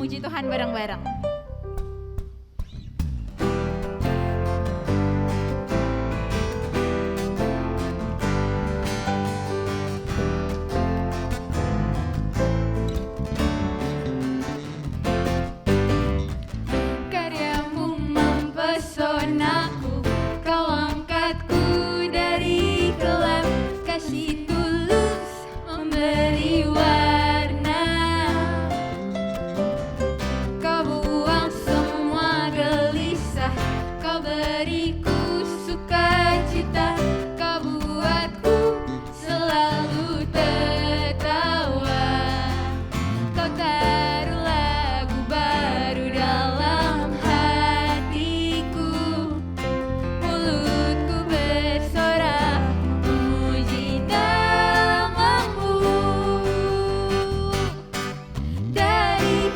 memuji Tuhan bareng-bareng. Karyamu mempesonaku, kau angkatku dari gelap, kasih tulus memberi warna. Kau buang semua gelisah, kau beriku sukacita, kau buatku selalu tertawa. Kau taruh lagu baru dalam hatiku, mulutku bersorak memuji namamu. Dari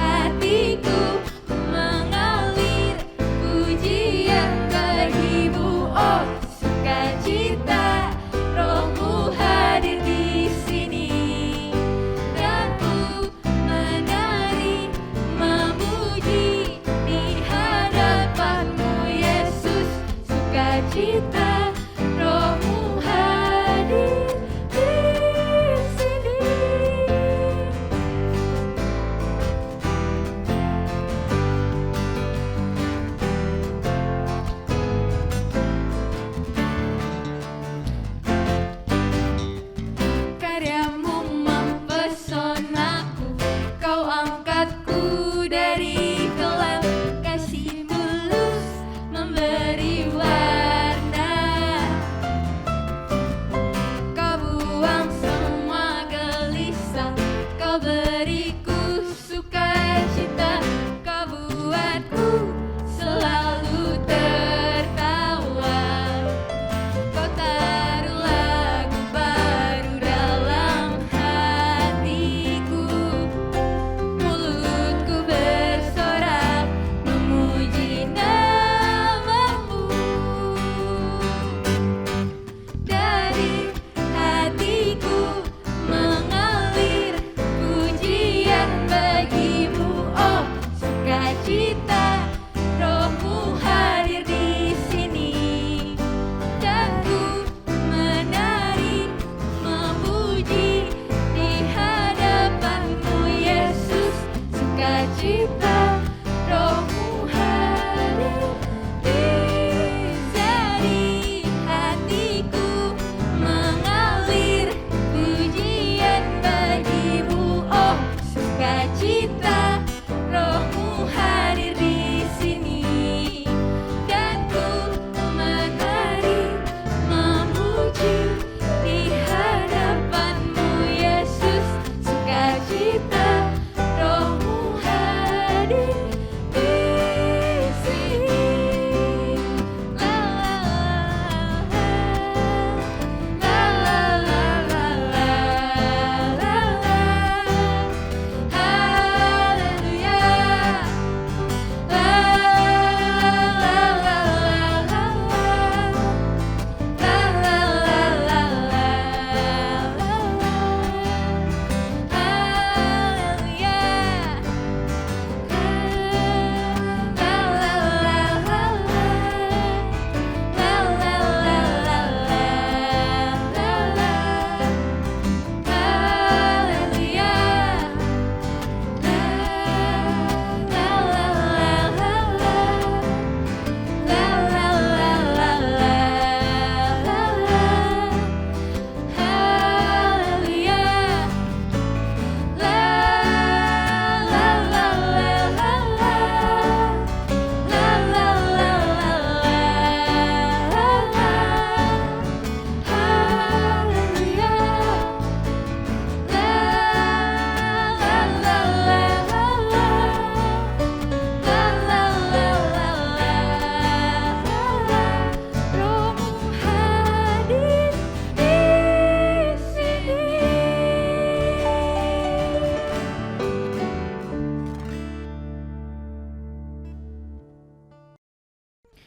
hatiku mengalir pujian bagimu, oh sukacita, rohmu hadir di sini. Dan ku menari memuji di hadapanmu, Yesus, sukacita, rohmu hadir di sini. Karyamu mempesonaku, kau angkatku dari gelap, kasih tulus memberi warna. Kau buang semua gelisah, kau beriku sukacita, kau buatku selalu tertawa. Kau taruh lagu baru dalam hatiku, mulutku bersorak memuji namamu. Dari hatiku mengalir pujian bagimu, oh sukacita, rohmu hadir di sini. Dan ku menari memuji di hadapanmu, Yesus, sukacita, rohmu hadir di sini. Hatiku mengalir pujian bagimu, oh sukacita, rohmu hadir di sini. Dan ku menari memuji di hadapanmu, Yesus, sukacita, rohmu hadir di sini. La la la la la la la la. Haleluya. La la la la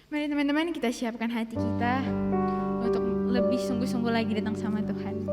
Mari teman-teman kita siapkan hati kita untuk lebih sungguh-sungguh lagi datang sama Tuhan.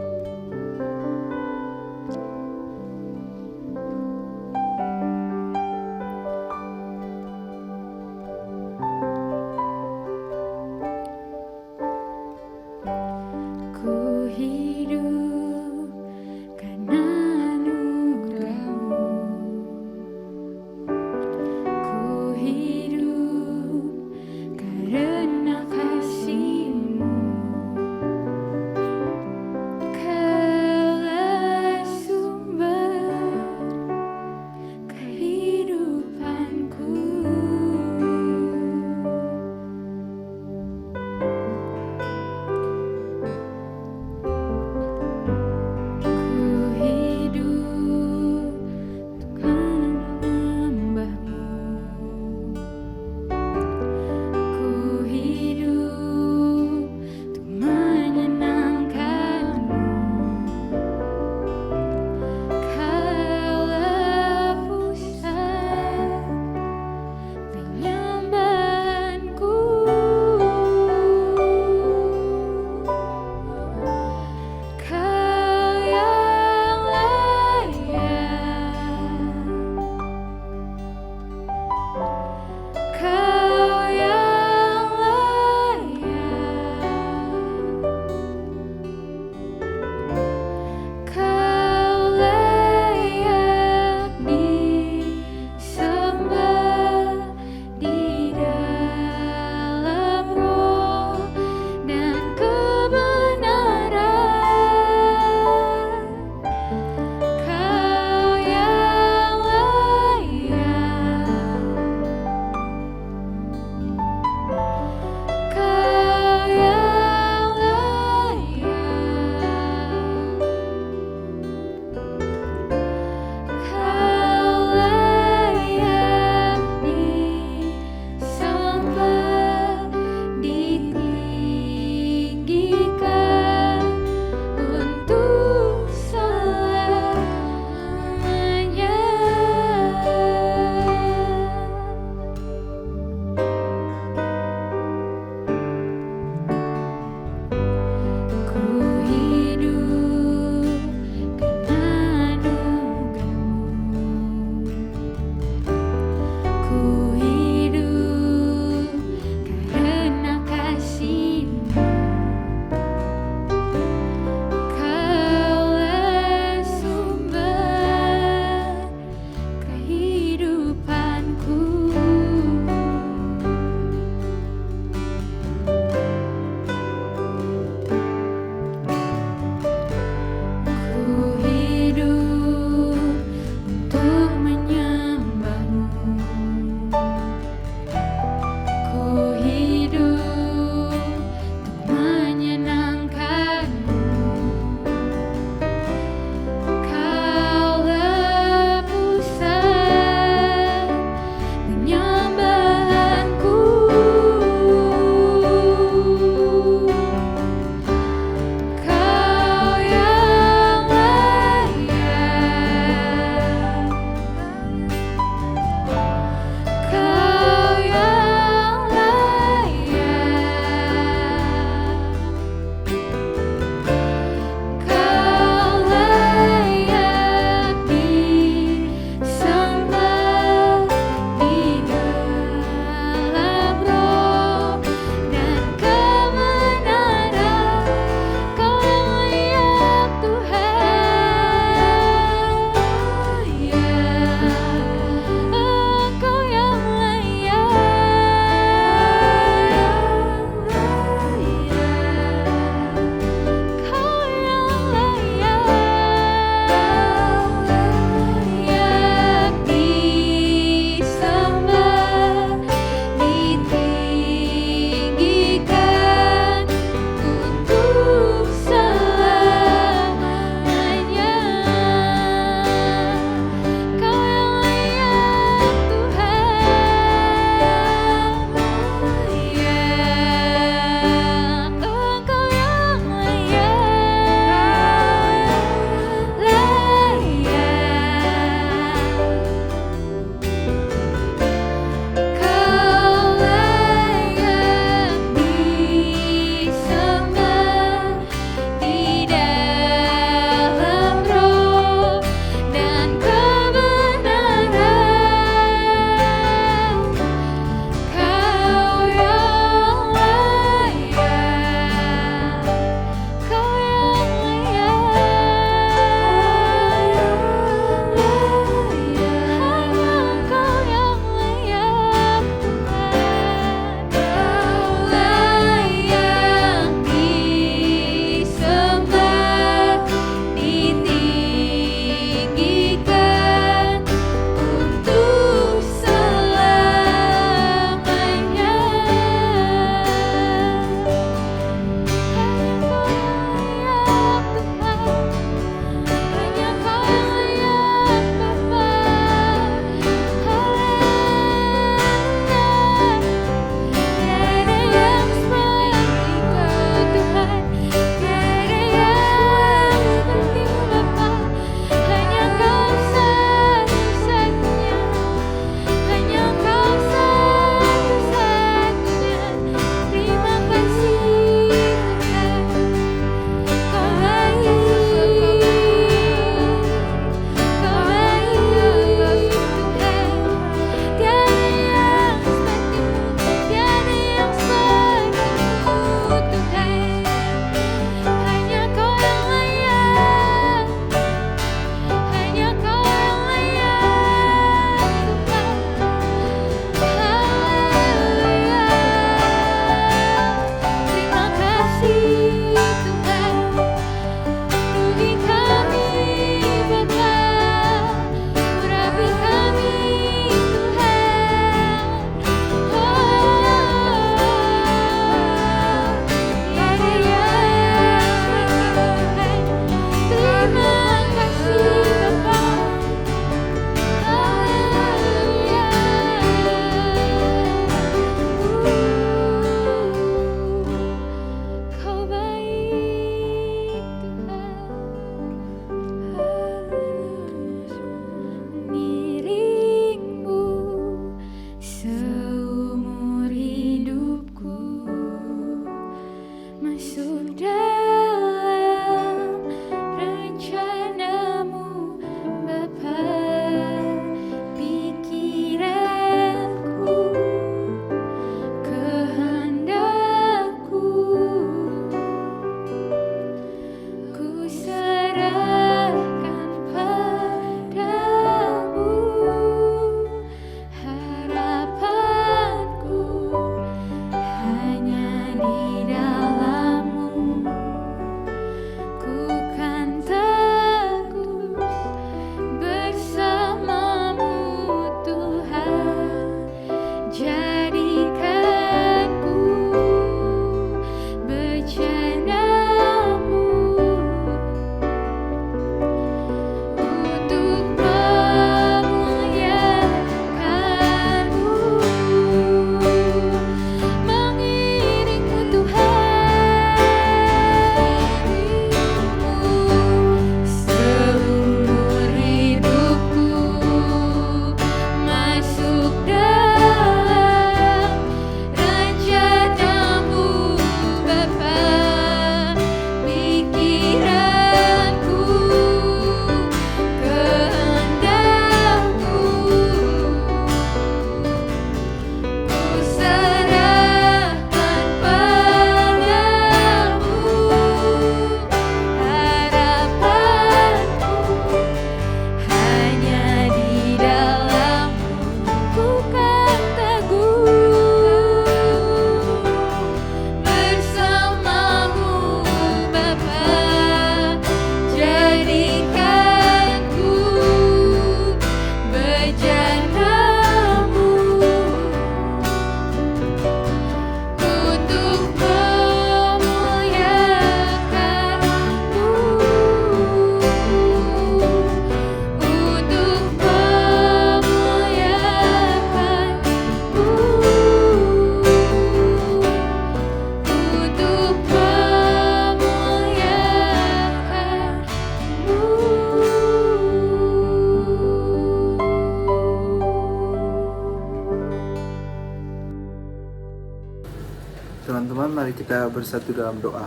Teman-teman, mari kita bersatu dalam doa.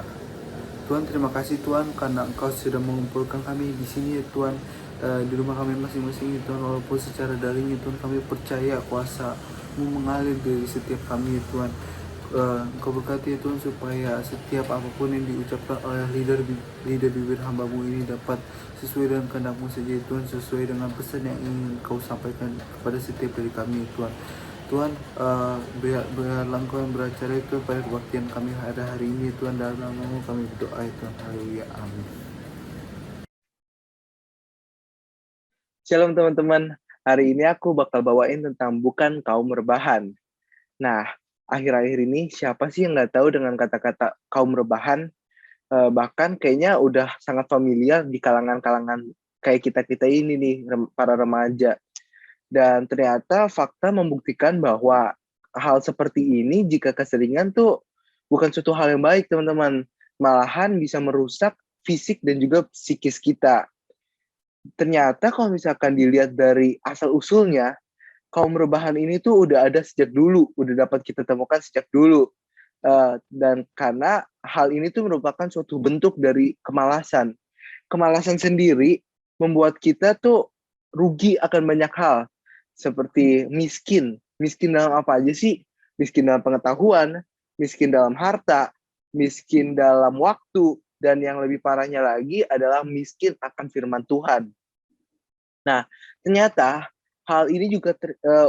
Tuhan, terima kasih Tuhan karena Engkau sudah mengumpulkan kami di sini ya Tuhan, di rumah kami masing-masing ya Tuhan, walaupun secara daring ya Tuhan, kami percaya kuasa-Mu mengalir dari setiap kami ya Tuhan. Engkau berkati ya Tuhan supaya setiap apapun yang diucapkan oleh lidah bibir hamba-Mu ini dapat sesuai dengan kehendak-Mu saja ya Tuhan, sesuai dengan pesan yang ingin Engkau sampaikan kepada setiap dari kami ya Tuhan. Tuhan, biarlah Engkau yang beracara itu pada kebaktian kami pada hari ini Tuhan, dalam nama-Mu kami berdoa ya Tuhan. Haleluya, amin. Shalom teman-teman, hari ini aku bakal bawain tentang bukan kaum rebahan. Nah, akhir-akhir ini siapa sih yang nggak tahu dengan kata-kata kaum rebahan? Bahkan kayaknya udah sangat familiar di kalangan-kalangan kayak kita-kita ini nih, para remaja. Dan ternyata fakta membuktikan bahwa hal seperti ini jika keseringan tuh bukan suatu hal yang baik teman-teman. Malahan bisa merusak fisik dan juga psikis kita. Ternyata kalau misalkan dilihat dari asal-usulnya, kaum rebahan ini tuh udah ada sejak dulu, udah dapat kita temukan sejak dulu. Dan karena hal ini tuh merupakan suatu bentuk dari kemalasan. Kemalasan sendiri membuat kita tuh rugi akan banyak hal. Seperti miskin. Miskin dalam apa aja sih? Miskin dalam pengetahuan, miskin dalam harta, miskin dalam waktu, dan yang lebih parahnya lagi adalah miskin akan firman Tuhan. Nah, ternyata hal ini juga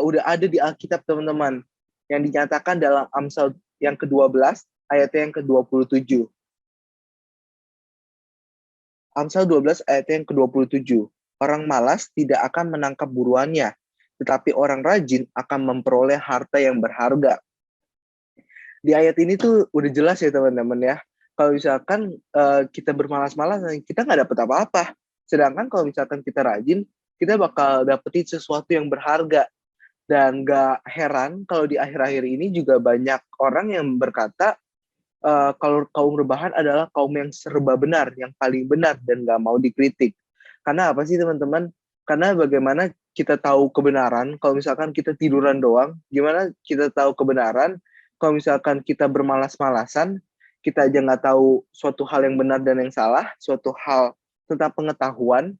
udah ada di Alkitab teman-teman, yang dinyatakan dalam Amsal yang ke-12 ayatnya yang ke-27. Amsal 12 ayatnya yang ke-27. Orang malas tidak akan menangkap buruannya, tetapi orang rajin akan memperoleh harta yang berharga. Di ayat ini tuh udah jelas ya teman-teman ya. Kalau misalkan kita bermalas-malasan, kita nggak dapat apa-apa. Sedangkan kalau misalkan kita rajin, kita bakal dapetin sesuatu yang berharga. Dan nggak heran kalau di akhir-akhir ini juga banyak orang yang berkata kalau kaum rebahan adalah kaum yang serba benar, yang paling benar dan nggak mau dikritik. Karena apa sih teman-teman? Karena bagaimana kita tahu kebenaran kalau misalkan kita tiduran doang? Gimana kita tahu kebenaran kalau misalkan kita bermalas-malasan, kita aja nggak tahu suatu hal yang benar dan yang salah, suatu hal tentang pengetahuan.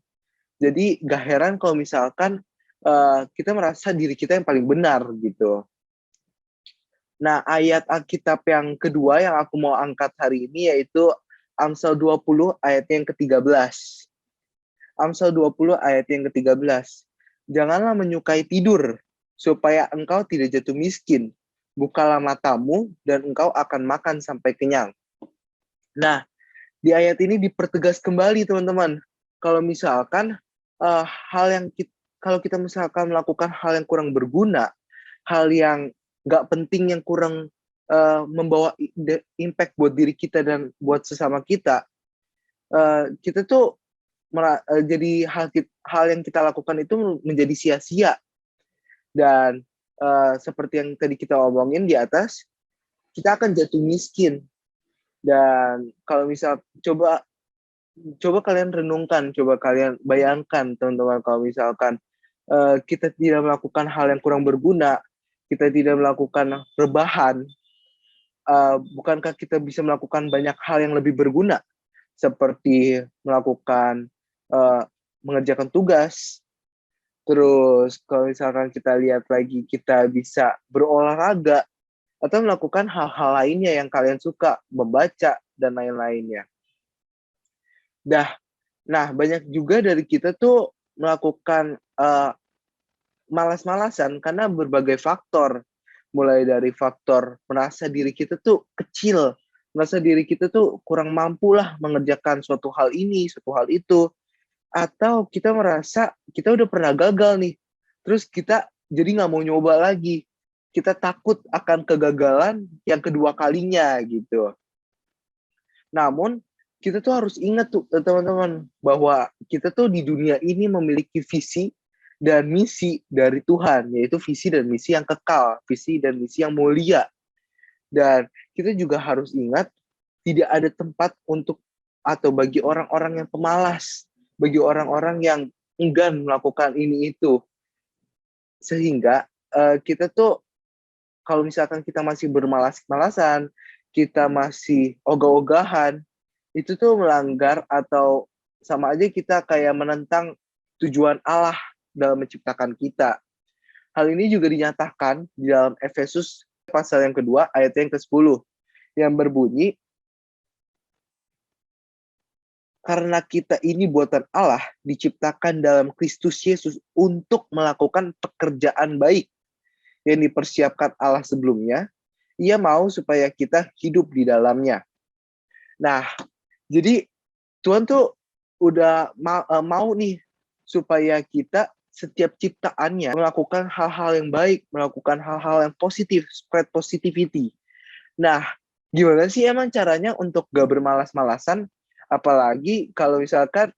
Jadi nggak heran kalau misalkan kita merasa diri kita yang paling benar gitu. Nah, ayat Alkitab yang kedua yang aku mau angkat hari ini yaitu Amsal 20 ayat yang ke-13. Amsal 20 ayat yang ke-13. Janganlah menyukai tidur, supaya engkau tidak jatuh miskin. Bukalah matamu, dan engkau akan makan sampai kenyang. Nah, di ayat ini dipertegas kembali, teman-teman. Kalau misalkan kalau kita misalkan melakukan hal yang kurang berguna, hal yang nggak penting, yang kurang membawa impact buat diri kita dan buat sesama kita, kita tuh jadi hal yang kita lakukan itu menjadi sia-sia. Dan seperti yang tadi kita omongin di atas, kita akan jatuh miskin. Dan kalau misal coba kalian renungkan, coba kalian bayangkan teman-teman, kalau misalkan kita tidak melakukan hal yang kurang berguna, kita tidak melakukan rebahan, bukankah kita bisa melakukan banyak hal yang lebih berguna, seperti melakukan mengerjakan tugas. Terus kalau misalkan kita lihat lagi, kita bisa berolahraga atau melakukan hal-hal lainnya yang kalian suka, membaca dan lain-lainnya. Nah, banyak juga dari kita tuh melakukan malas-malasan karena berbagai faktor. Mulai dari faktor merasa diri kita tuh kecil, merasa diri kita tuh kurang mampu lah mengerjakan suatu hal ini, suatu hal itu. Atau kita merasa kita udah pernah gagal nih, terus kita jadi nggak mau nyoba lagi. Kita takut akan kegagalan yang kedua kalinya gitu. Namun kita tuh harus ingat tuh teman-teman, bahwa kita tuh di dunia ini memiliki visi dan misi dari Tuhan, yaitu visi dan misi yang kekal, visi dan misi yang mulia. Dan kita juga harus ingat, tidak ada tempat untuk atau bagi orang-orang yang pemalas, bagi orang-orang yang enggan melakukan ini itu. Sehingga kita tuh kalau misalkan kita masih bermalas-malasan, kita masih ogah-ogahan, itu tuh melanggar atau sama aja kita kayak menentang tujuan Allah dalam menciptakan kita. Hal ini juga dinyatakan di dalam Efesus pasal yang kedua ayat yang ke-10 yang berbunyi, karena kita ini buatan Allah diciptakan dalam Kristus Yesus untuk melakukan pekerjaan baik yang dipersiapkan Allah sebelumnya. Ia mau supaya kita hidup di dalamnya. Nah, jadi Tuhan tuh udah mau nih supaya kita setiap ciptaannya melakukan hal-hal yang baik, melakukan hal-hal yang positif, spread positivity. Nah, gimana sih emang caranya untuk gak bermalas-malasan? Apalagi kalau misalkan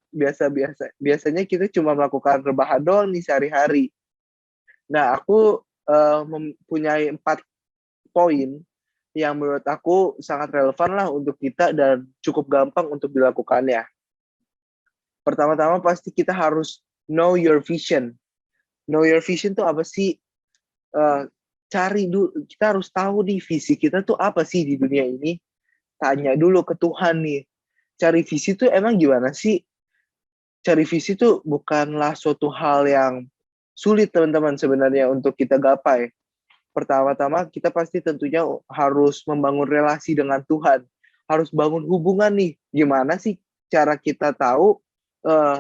biasanya kita cuma melakukan rebahan doang nih sehari-hari. Nah, aku mempunyai 4 poin yang menurut aku sangat relevan lah untuk kita dan cukup gampang untuk dilakukannya. Pertama-tama pasti kita harus know your vision. Know your vision tuh apa sih? Cari dulu, kita harus tahu nih visi kita tuh apa sih di dunia ini. Tanya dulu ke Tuhan nih. Cari visi tuh emang gimana sih? Cari visi tuh bukanlah suatu hal yang sulit teman-teman sebenarnya untuk kita gapai. Pertama-tama kita pasti tentunya harus membangun relasi dengan Tuhan. Harus bangun hubungan nih. Gimana sih cara kita tahu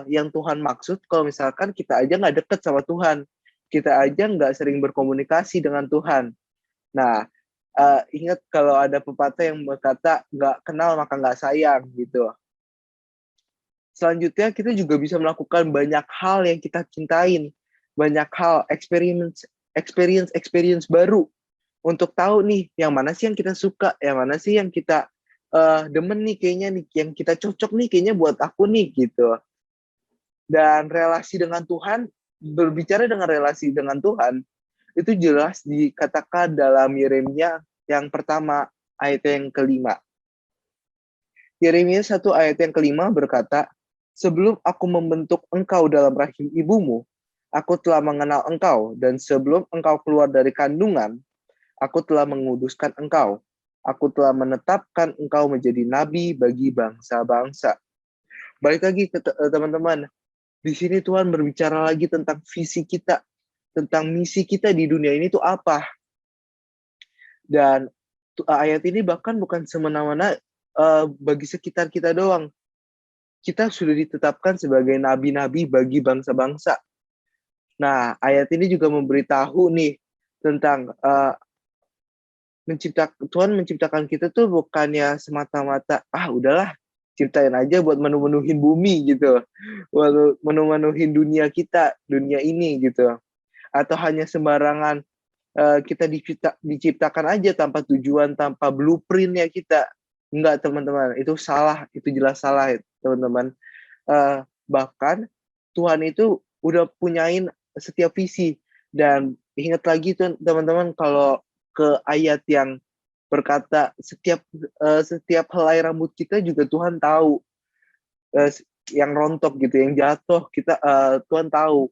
yang Tuhan maksud kalau misalkan kita aja nggak deket sama Tuhan. Kita aja nggak sering berkomunikasi dengan Tuhan. Nah, ingat kalau ada pepatah yang berkata nggak kenal maka nggak sayang gitu. Selanjutnya kita juga bisa melakukan banyak hal yang kita cintain. Banyak hal, experience baru. Untuk tahu nih, yang mana sih yang kita suka, yang mana sih yang kita demen nih kayaknya nih, yang kita cocok nih kayaknya buat aku nih gitu. Dan relasi dengan Tuhan, berbicara dengan relasi dengan Tuhan, itu jelas dikatakan dalam Yeremia yang pertama, ayat yang kelima. Yeremia 1 ayat yang kelima berkata, sebelum aku membentuk engkau dalam rahim ibumu, aku telah mengenal engkau, dan sebelum engkau keluar dari kandungan, aku telah menguduskan engkau. Aku telah menetapkan engkau menjadi nabi bagi bangsa-bangsa. Balik lagi ke teman-teman, di sini Tuhan berbicara lagi tentang visi kita, tentang misi kita di dunia ini tuh apa. Dan ayat ini bahkan bukan semena-mena bagi sekitar kita doang. Kita sudah ditetapkan sebagai nabi-nabi bagi bangsa-bangsa. Nah, ayat ini juga memberitahu nih tentang Tuhan menciptakan kita tuh bukannya semata-mata, udahlah, ciptain aja buat menu-menuhin bumi gitu, buat menu-menuhin dunia kita, dunia ini gitu, atau hanya sembarangan kita diciptakan aja tanpa tujuan, tanpa blueprintnya kita. Enggak teman-teman, itu salah, itu jelas salah teman-teman. Bahkan Tuhan itu udah punyain setiap visi. Dan ingat lagi teman-teman, kalau ke ayat yang berkata setiap helai rambut kita juga Tuhan tahu, yang rontok gitu, yang jatuh kita Tuhan tahu.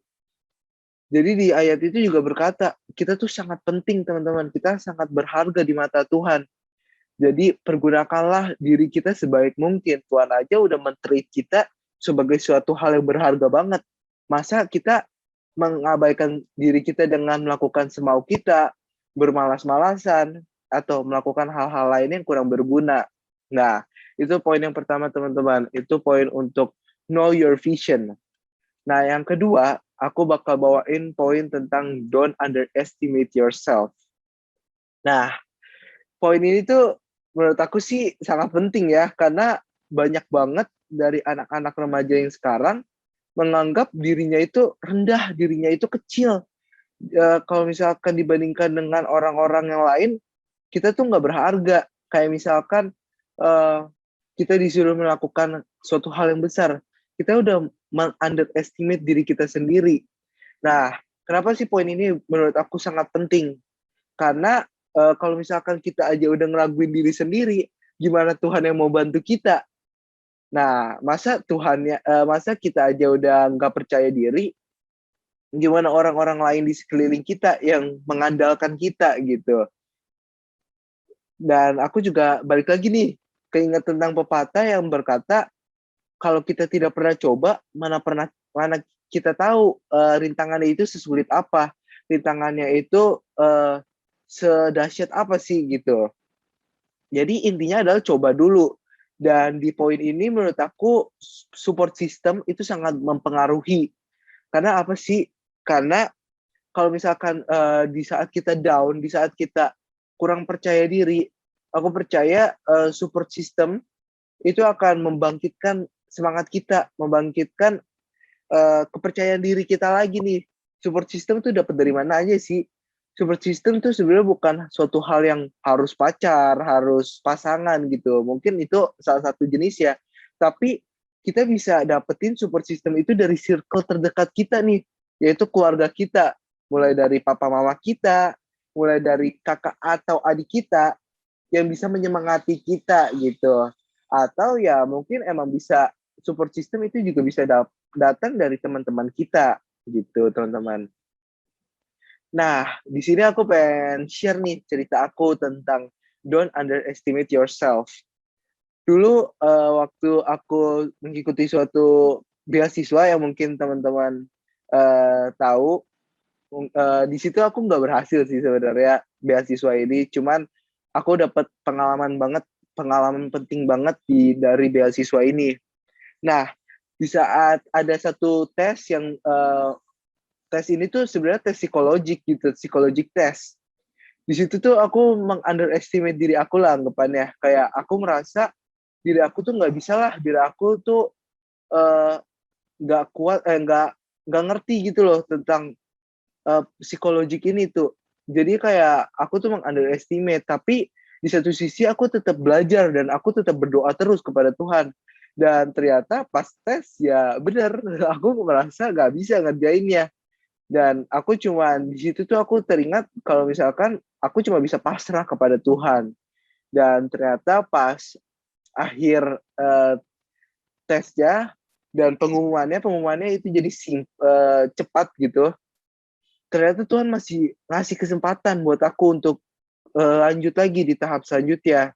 Jadi di ayat itu juga berkata kita tuh sangat penting teman-teman, kita sangat berharga di mata Tuhan. Jadi pergunakanlah diri kita sebaik mungkin. Tuhan aja udah men-treat kita sebagai suatu hal yang berharga banget. Masa kita mengabaikan diri kita dengan melakukan semau kita, bermalas-malasan, atau melakukan hal-hal lain yang kurang berguna. Nah, itu poin yang pertama teman-teman. Itu poin untuk know your vision. Nah, yang kedua, aku bakal bawain poin tentang don't underestimate yourself. Nah, poin ini tuh menurut aku sih sangat penting ya, karena banyak banget dari anak-anak remaja yang sekarang menganggap dirinya itu rendah, dirinya itu kecil. Kalau misalkan dibandingkan dengan orang-orang yang lain, kita tuh nggak berharga. Kayak misalkan kita disuruh melakukan suatu hal yang besar, kita udah underestimate diri kita sendiri. Nah, kenapa sih poin ini menurut aku sangat penting? Karena kalau misalkan kita aja udah ngeraguin diri sendiri, gimana Tuhan yang mau bantu kita? Nah, masa kita aja udah nggak percaya diri, gimana orang-orang lain di sekeliling kita yang mengandalkan kita gitu? Dan aku juga balik lagi nih, keinget tentang pepatah yang berkata, kalau kita tidak pernah coba, mana kita tahu rintangannya itu sesulit apa, rintangannya itu sedahsyat apa sih gitu. Jadi intinya adalah coba dulu. Dan di poin ini menurut aku support system itu sangat mempengaruhi. Karena apa sih? Karena kalau misalkan di saat kita down, di saat kita kurang percaya diri, aku percaya support system itu akan membangkitkan semangat kita, membangkitkan kepercayaan diri kita lagi nih. Support system tuh dapat dari mana aja sih? Support system tuh sebenarnya bukan suatu hal yang harus pacar, harus pasangan gitu. Mungkin itu salah satu jenis ya. Tapi kita bisa dapetin support system itu dari circle terdekat kita nih, yaitu keluarga kita. Mulai dari papa mama kita, mulai dari kakak atau adik kita yang bisa menyemangati kita gitu. Atau ya mungkin emang bisa support system itu juga bisa datang dari teman-teman kita gitu, teman-teman. Nah, di sini aku pengen share nih cerita aku tentang don't underestimate yourself. Dulu waktu aku mengikuti suatu beasiswa yang mungkin teman-teman tahu, di situ aku nggak berhasil sih sebenarnya beasiswa ini. Cuman aku dapat pengalaman penting banget dari beasiswa ini. Nah, di saat ada satu tes yang tes ini tuh sebenarnya tes psikologik gitu, psikologik tes. Di situ tuh aku meng-underestimate diri aku lah anggapannya. Kayak aku merasa diri aku tuh nggak bisa lah, diri aku tuh nggak kuat, nggak ngerti gitu loh tentang psikologik ini tuh. Jadi kayak aku tuh meng-underestimate, tapi di satu sisi aku tetap belajar dan aku tetap berdoa terus kepada Tuhan. Dan ternyata pas tes ya benar, aku merasa nggak bisa ngerjainnya. Dan aku cuman di situ tuh aku teringat kalau misalkan aku cuma bisa pasrah kepada Tuhan. Dan ternyata pas akhir tesnya dan pengumumannya itu jadi cepat gitu. Ternyata Tuhan masih ngasih kesempatan buat aku untuk lanjut lagi di tahap selanjutnya.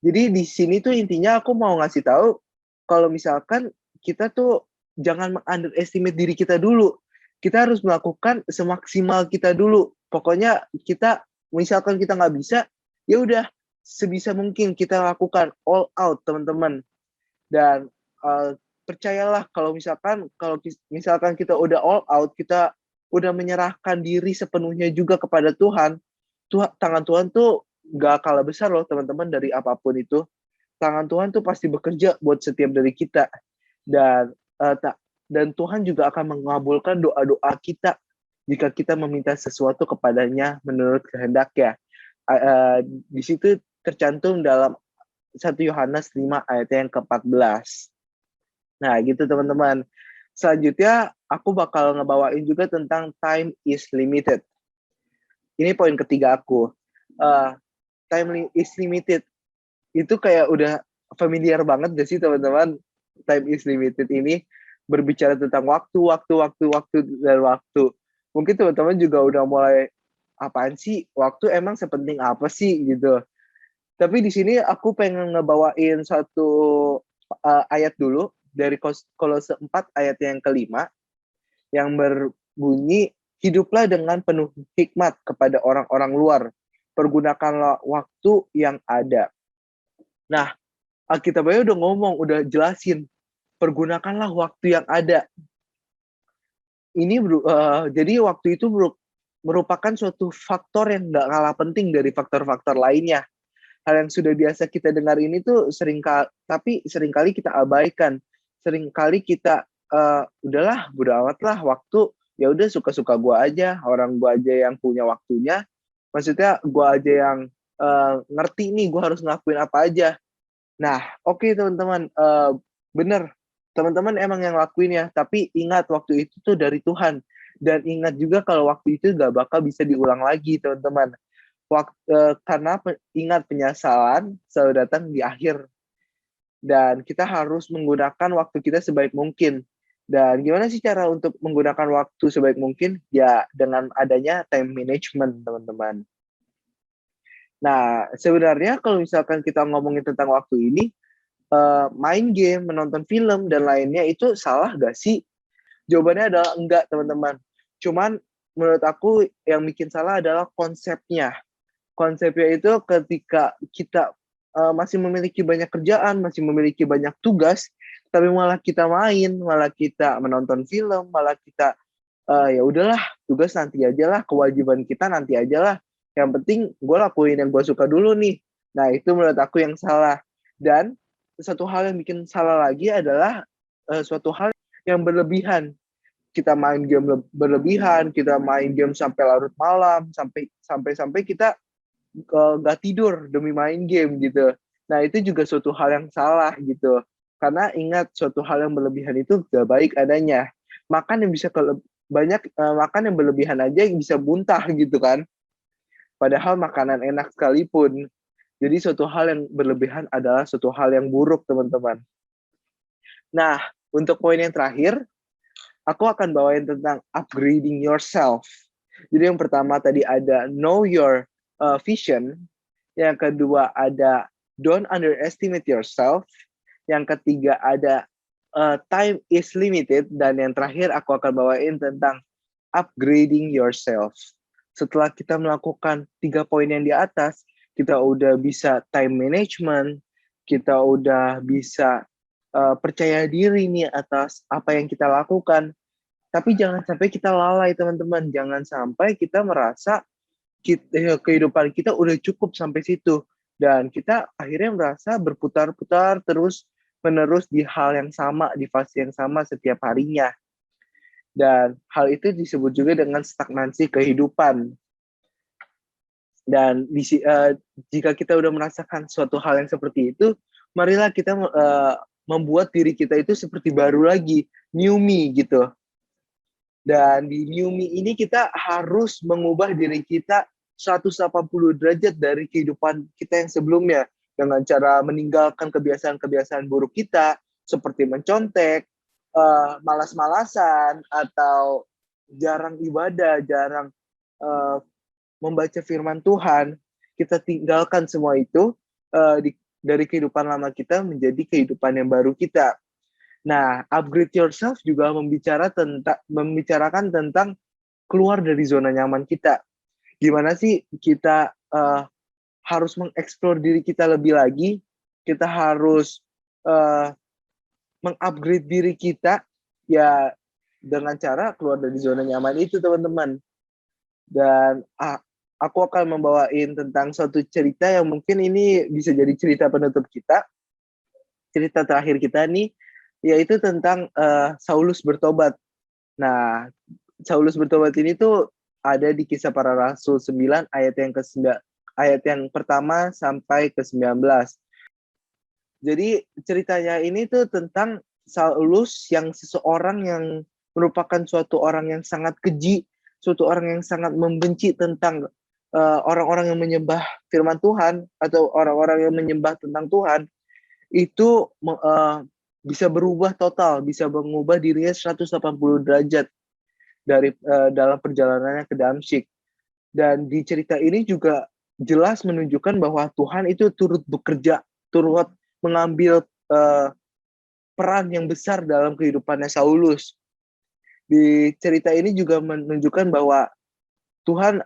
Jadi di sini tuh intinya aku mau ngasih tahu kalau misalkan kita tuh jangan underestimate diri kita dulu. Kita harus melakukan semaksimal kita dulu. Pokoknya kita misalkan kita nggak bisa, ya udah sebisa mungkin kita lakukan all out teman-teman. Dan percayalah kalau misalkan kita udah all out, kita udah menyerahkan diri sepenuhnya juga kepada Tuhan, tangan Tuhan tuh gak kalah besar loh teman-teman dari apapun itu. Tangan Tuhan tuh pasti bekerja buat setiap dari kita. Dan Tuhan juga akan mengabulkan doa-doa kita jika kita meminta sesuatu kepadanya menurut kehendaknya. Di situ tercantum dalam 1 Yohanes 5 ayat yang ke-14. Nah gitu teman-teman. Selanjutnya aku bakal ngebawain juga tentang time is limited. Ini poin ketiga aku. Time is limited. Itu kayak udah familiar banget gak sih teman-teman? Time is limited ini berbicara tentang waktu. Mungkin teman-teman juga udah mulai, apaan sih? Waktu emang sepenting apa sih gitu. Tapi di sini aku pengen ngebawain satu ayat dulu dari Kolose 4 ayat yang ke-5 yang berbunyi, hiduplah dengan penuh hikmat kepada orang-orang luar. Pergunakanlah waktu yang ada. Nah, Alkitabnya udah ngomong, udah jelasin. Pergunakanlah waktu yang ada. Ini jadi waktu itu merupakan suatu faktor yang gak kalah penting dari faktor-faktor lainnya. Hal yang sudah biasa kita dengar ini tuh seringkali kita abaikan. Seringkali kita udahlah, bodo amat lah waktu. Ya udah suka-suka gue aja, orang gue aja yang punya waktunya. Maksudnya gue aja yang ngerti nih gue harus ngelakuin apa aja. Nah, oke teman-teman, bener. Teman-teman emang yang lakuin ya, tapi ingat waktu itu tuh dari Tuhan. Dan ingat juga kalau waktu itu gak bakal bisa diulang lagi teman-teman. Karena ingat penyesalan selalu datang di akhir. Dan kita harus menggunakan waktu kita sebaik mungkin. Dan gimana sih cara untuk menggunakan waktu sebaik mungkin? Ya dengan adanya time management teman-teman. Nah, sebenarnya kalau misalkan kita ngomongin tentang waktu ini, main game, menonton film, dan lainnya itu salah gak sih? Jawabannya adalah enggak, teman-teman. Cuman menurut aku yang bikin salah adalah konsepnya. Konsepnya itu ketika kita masih memiliki banyak kerjaan, masih memiliki banyak tugas, tapi malah kita main, malah kita menonton film, malah kita ya udahlah, tugas nanti aja lah, kewajiban kita nanti aja lah. Yang penting gue lakuin yang gue suka dulu nih. Nah, itu menurut aku yang salah. Dan satu hal yang bikin salah lagi adalah suatu hal yang berlebihan. Kita main game berlebihan, kita main game sampai larut malam, sampai kita nggak tidur demi main game gitu. Nah, itu juga suatu hal yang salah gitu. Karena ingat, suatu hal yang berlebihan itu gak baik adanya. Makan yang bisa banyak makan yang berlebihan aja yang bisa muntah gitu kan. Padahal makanan enak sekalipun. Jadi suatu hal yang berlebihan adalah suatu hal yang buruk, teman-teman. Nah, untuk poin yang terakhir, aku akan bawain tentang upgrading yourself. Jadi yang pertama tadi ada know your vision. Yang kedua ada don't underestimate yourself. Yang ketiga ada time is limited. Dan yang terakhir aku akan bawain tentang upgrading yourself. Setelah kita melakukan 3 poin yang di atas, kita udah bisa time management, kita udah bisa percaya diri nih atas apa yang kita lakukan. Tapi jangan sampai kita lalai, teman-teman. Jangan sampai kita merasa kehidupan kita udah cukup sampai situ. Dan kita akhirnya merasa berputar-putar terus menerus di hal yang sama, di fase yang sama setiap harinya. Dan hal itu disebut juga dengan stagnansi kehidupan. Dan jika kita udah merasakan suatu hal yang seperti itu, marilah kita membuat diri kita itu seperti baru lagi, new me gitu. Dan di new me ini kita harus mengubah diri kita 180 derajat dari kehidupan kita yang sebelumnya. Dengan cara meninggalkan kebiasaan-kebiasaan buruk kita, seperti mencontek, malas-malasan, atau jarang ibadah, jarang membaca firman Tuhan. Kita tinggalkan semua itu dari kehidupan lama kita menjadi kehidupan yang baru kita. Nah, upgrade yourself juga membicarakan tentang keluar dari zona nyaman kita. Gimana sih kita harus mengeksplor diri kita lebih lagi, kita harus mengupgrade diri kita ya dengan cara keluar dari zona nyaman itu, teman-teman. Dan aku akan membawain tentang suatu cerita yang mungkin ini bisa jadi cerita penutup kita, cerita terakhir kita nih, yaitu tentang Saulus bertobat. Nah, Saulus bertobat ini tuh ada di Kisah Para Rasul 9 ayat yang pertama sampai ke-19. Jadi ceritanya ini tuh tentang Saulus yang seseorang yang merupakan suatu orang yang sangat keji, suatu orang yang sangat membenci tentang orang-orang yang menyembah firman Tuhan atau orang-orang yang menyembah tentang Tuhan. Itu bisa berubah total, bisa mengubah dirinya 180 derajat dari dalam perjalanannya ke Damsyik. Dan di cerita ini juga jelas menunjukkan bahwa Tuhan itu turut bekerja, turut mengambil peran yang besar dalam kehidupannya Saulus. Di cerita ini juga menunjukkan bahwa Tuhan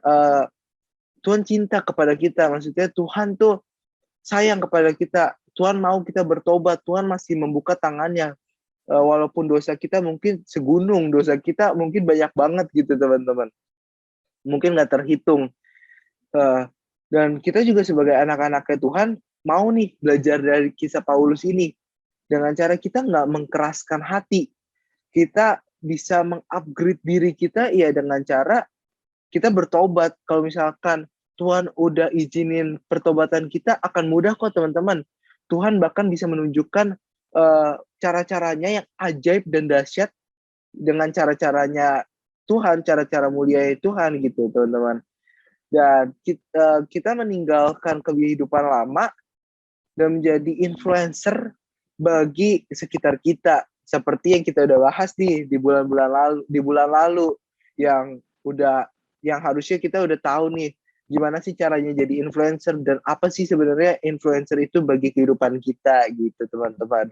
cinta kepada kita. Maksudnya Tuhan tuh sayang kepada kita. Tuhan mau kita bertobat. Tuhan masih membuka tangannya. Walaupun dosa kita mungkin segunung, dosa kita mungkin banyak banget gitu, teman-teman. Mungkin nggak terhitung. Dan kita juga sebagai anak-anaknya Tuhan mau nih belajar dari kisah Paulus ini. Dengan cara kita nggak mengkeraskan hati. Kita bisa mengupgrade diri kita ya dengan cara kita bertobat. Kalau misalkan Tuhan udah izinin pertobatan kita, akan mudah kok, teman-teman. Tuhan bahkan bisa menunjukkan cara-caranya yang ajaib dan dahsyat dengan cara-caranya Tuhan, cara-cara mulia Tuhan gitu, teman-teman. Dan kita meninggalkan kehidupan lama dan menjadi influencer bagi sekitar kita, seperti yang kita udah bahas nih di bulan lalu yang harusnya kita udah tahu nih gimana sih caranya jadi influencer dan apa sih sebenarnya influencer itu bagi kehidupan kita gitu teman-teman.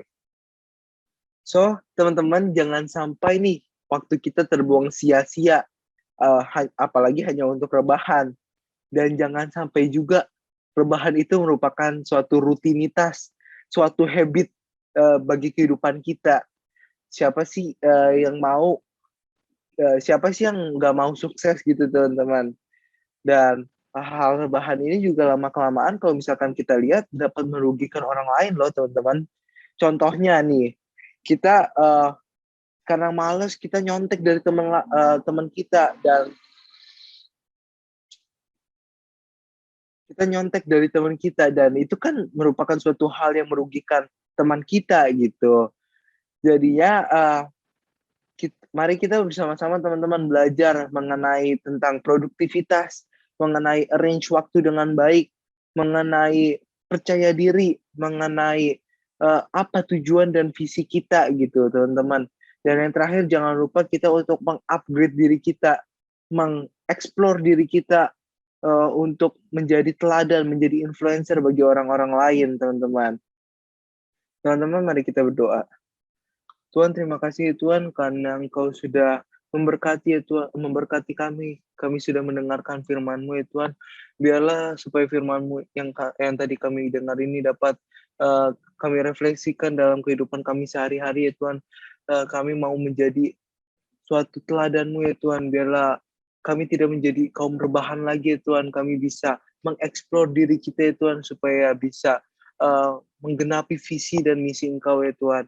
So teman-teman jangan sampai nih waktu kita terbuang sia-sia, apalagi hanya untuk rebahan. Dan jangan sampai juga rebahan itu merupakan suatu rutinitas, suatu habit bagi kehidupan kita. Siapa sih yang nggak mau sukses gitu teman-teman. Dan hal rebahan ini juga lama-kelamaan kalau misalkan kita lihat dapat merugikan orang lain loh teman-teman. Contohnya nih, kita karena males kita nyontek dari teman kita dan itu kan merupakan suatu hal yang merugikan teman kita gitu. Jadinya mari kita bersama-sama teman-teman belajar mengenai tentang produktivitas, mengenai arrange waktu dengan baik, mengenai percaya diri, mengenai apa tujuan dan visi kita gitu teman-teman. Dan yang terakhir jangan lupa kita untuk mengupgrade diri kita, mengeksplor diri kita untuk menjadi teladan, menjadi influencer bagi orang-orang lain teman-teman. Teman-teman mari kita berdoa. Tuhan, terima kasih Tuhan karena Engkau sudah memberkati ya Tuhan, memberkati kami. Kami sudah mendengarkan firman-Mu ya Tuhan. Biarlah supaya firman-Mu yang tadi kami dengar ini dapat kami refleksikan dalam kehidupan kami sehari-hari ya Tuhan. Kami mau menjadi suatu teladan-Mu ya Tuhan. Biarlah kami tidak menjadi kaum rebahan lagi ya Tuhan. Kami bisa mengeksplor diri kita ya Tuhan supaya bisa menggenapi visi dan misi Engkau ya Tuhan.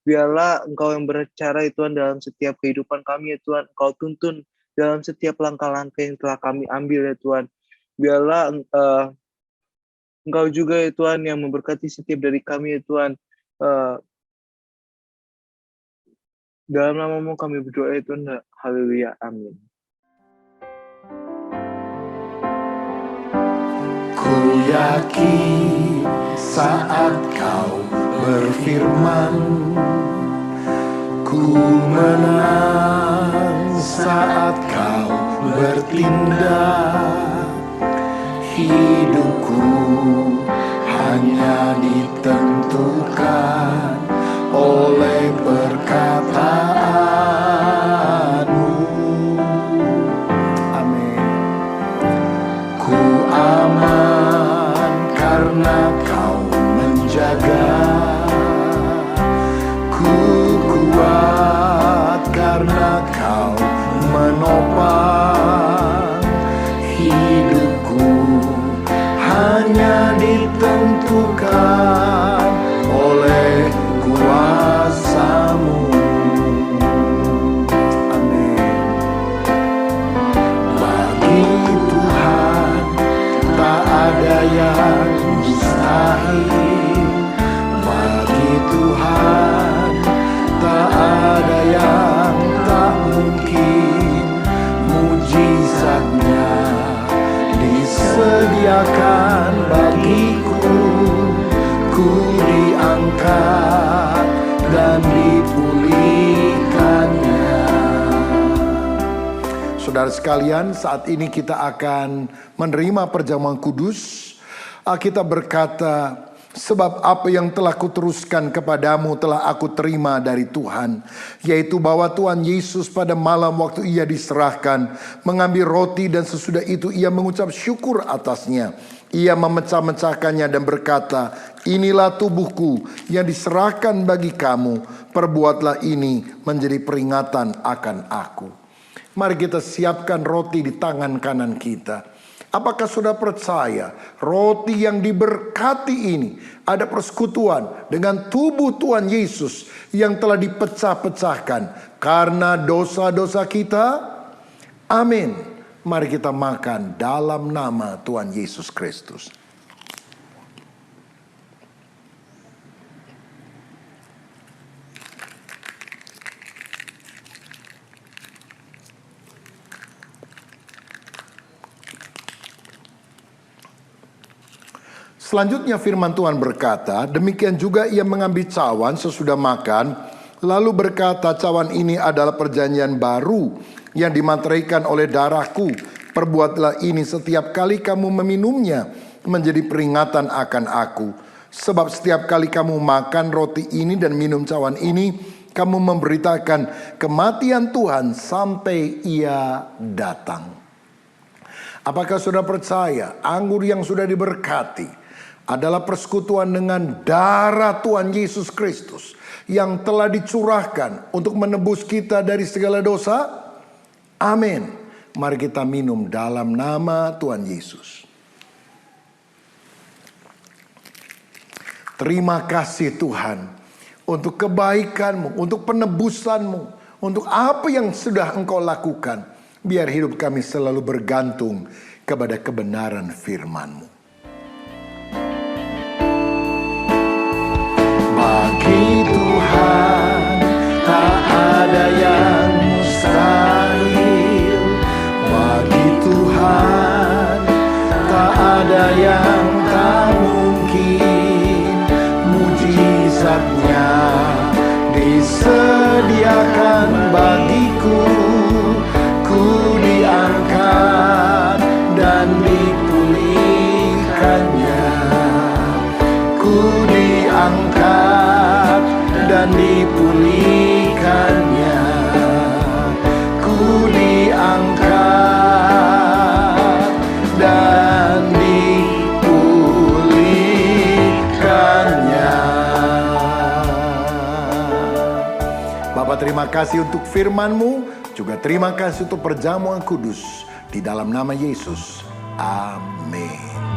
Biarlah Engkau yang berbicara ya Tuhan dalam setiap kehidupan kami ya Tuhan. Engkau tuntun dalam setiap langkah-langkah yang telah kami ambil ya Tuhan. Biarlah Engkau juga ya Tuhan yang memberkati setiap dari kami ya Tuhan. Dalam nama-Mu kami berdoa ya Tuhan. Haleluya. Amin. Ku yakin saat Kau berfirman, ku menang saat Kau bertindak. Hidupku hanya ditentukan oleh perkataan-Mu. Amin. Ku aman karena Kau menjaga. Ku kuat karena Kau menopang. Hidupku hanya ditentukan oleh kuasa-Mu. Amin. Bagi Tuhan tak ada yang mustahil. Bagi Tuhan tak ada yang tak mungkin. Mujizatnya disediakan bagiku. Ku diangkat dan dipulihkannya. Saudara sekalian, saat ini kita akan menerima perjamuan kudus. Alkitab berkata, sebab apa yang telah kuteruskan kepadamu telah aku terima dari Tuhan, yaitu bahwa Tuhan Yesus pada malam waktu Ia diserahkan, mengambil roti dan sesudah itu Ia mengucap syukur atasnya. Ia memecah-mecahkannya dan berkata, inilah tubuhku yang diserahkan bagi kamu, perbuatlah ini menjadi peringatan akan aku. Mari kita siapkan roti di tangan kanan kita. Apakah sudah percaya roti yang diberkati ini ada persekutuan dengan tubuh Tuhan Yesus yang telah dipecah-pecahkan karena dosa-dosa kita? Amin. Mari kita makan dalam nama Tuhan Yesus Kristus. Selanjutnya firman Tuhan berkata, demikian juga Ia mengambil cawan sesudah makan, lalu berkata, cawan ini adalah perjanjian baru yang dimateraikan oleh darahku. Perbuatlah ini setiap kali kamu meminumnya, menjadi peringatan akan aku. Sebab setiap kali kamu makan roti ini dan minum cawan ini, kamu memberitakan kematian Tuhan sampai Ia datang. Apakah saudara percaya anggur yang sudah diberkati adalah persekutuan dengan darah Tuhan Yesus Kristus yang telah dicurahkan untuk menebus kita dari segala dosa? Amin. Mari kita minum dalam nama Tuhan Yesus. Terima kasih Tuhan untuk kebaikan-Mu, untuk penebusan-Mu, untuk apa yang sudah Engkau lakukan. Biar hidup kami selalu bergantung kepada kebenaran firman-Mu. Bagi Tuhan tak ada yang mustahil. Bagi Tuhan tak ada yang tak mungkin. Mujizatnya disediakan bagiku. Ku diangkat dan dipulihkannya. Ku diangkat dan dipulihkannya. Ku diangkat dan dipulihkannya. Bapa, terima kasih untuk firman-Mu. Juga terima kasih untuk perjamuan kudus di dalam nama Yesus. Amin.